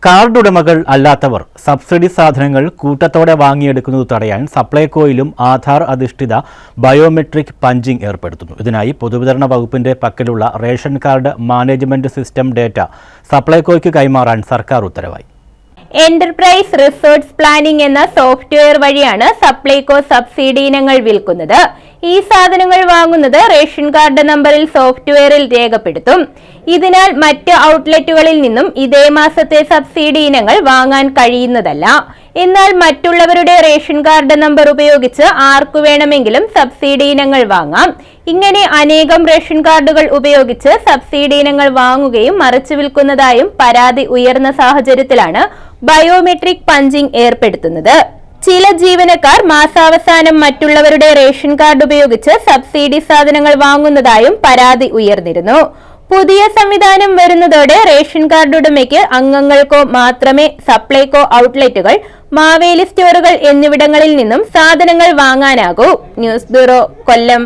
Card ഉടമകൾ അല്ലാത്തവർ subsidy സാധനങ്ങൾ കൂട്ടത്തോടെ വാങ്ങിയെടുക്കുന്നത് തടയാൻ സപ്ലൈകോയിലും ആധാർ അധിഷ്ഠിത ബയോമെട്രിക് പഞ്ചിംഗ് ഏർപ്പെടുത്തുന്നു. ഇതിനായി പൊതുവിതരണ വകുപ്പിന്റെ പക്കലുള്ള ration card management system data സപ്ലൈകോയ്ക്ക് കൈമാറാൻ സർക്കാർ ഉത്തരവായി. എന്റർപ്രൈസ് റിസോഴ്സ് പ്ലാനിംഗ് എന്ന സോഫ്റ്റ്വെയർ വഴിയാണ് സപ്ലൈകോ സബ്സിഡി ഇനങ്ങൾ വിൽക്കുന്നത്. ഈ സാധനങ്ങൾ വാങ്ങുന്നത് റേഷൻ കാർഡ് നമ്പറിൽ സോഫ്റ്റ്വെയറിൽ രേഖപ്പെടുത്തും. ഇതിനാൽ മറ്റ് ഔട്ട്ലെറ്റുകളിൽ നിന്നും ഇതേ മാസത്തെ സബ്സിഡി ഇനങ്ങൾ വാങ്ങാൻ കഴിയുന്നതല്ല. എന്നാൽ മറ്റുള്ളവരുടെ റേഷൻ കാർഡ് നമ്പർ ഉപയോഗിച്ച് ആർക്കു വേണമെങ്കിലും സബ്സിഡി ഇനങ്ങൾ വാങ്ങാം. ഇങ്ങനെ അനേകം റേഷൻ കാർഡുകൾ ഉപയോഗിച്ച് സബ്സിഡി ഇനങ്ങൾ വാങ്ങുകയും മറിച്ചു വിൽക്കുന്നതായും പരാതി ഉയർന്ന സാഹചര്യത്തിലാണ് ബയോമെട്രിക് പഞ്ചിംഗ് ഏർപ്പെടുത്തുന്നത്. ചില ജീവനക്കാർ മാസാവസാനം മറ്റുള്ളവരുടെ റേഷൻ കാർഡ് ഉപയോഗിച്ച് സബ്സിഡി സാധനങ്ങൾ വാങ്ങുന്നതായും പരാതി ഉയർന്നിരുന്നു. പുതിയ സംവിധാനം വരുന്നതോടെ റേഷൻ കാർഡ് ഉടമയ്ക്ക് അംഗങ്ങൾക്കോ മാത്രമേ സപ്ലൈകോ ഔട്ട്ലെറ്റുകൾ, മാവേലി സ്റ്റോറുകൾ എന്നിവിടങ്ങളിൽ നിന്നും സാധനങ്ങൾ വാങ്ങാനാകൂ. ന്യൂസ് ബ്യൂറോ, കൊല്ലം.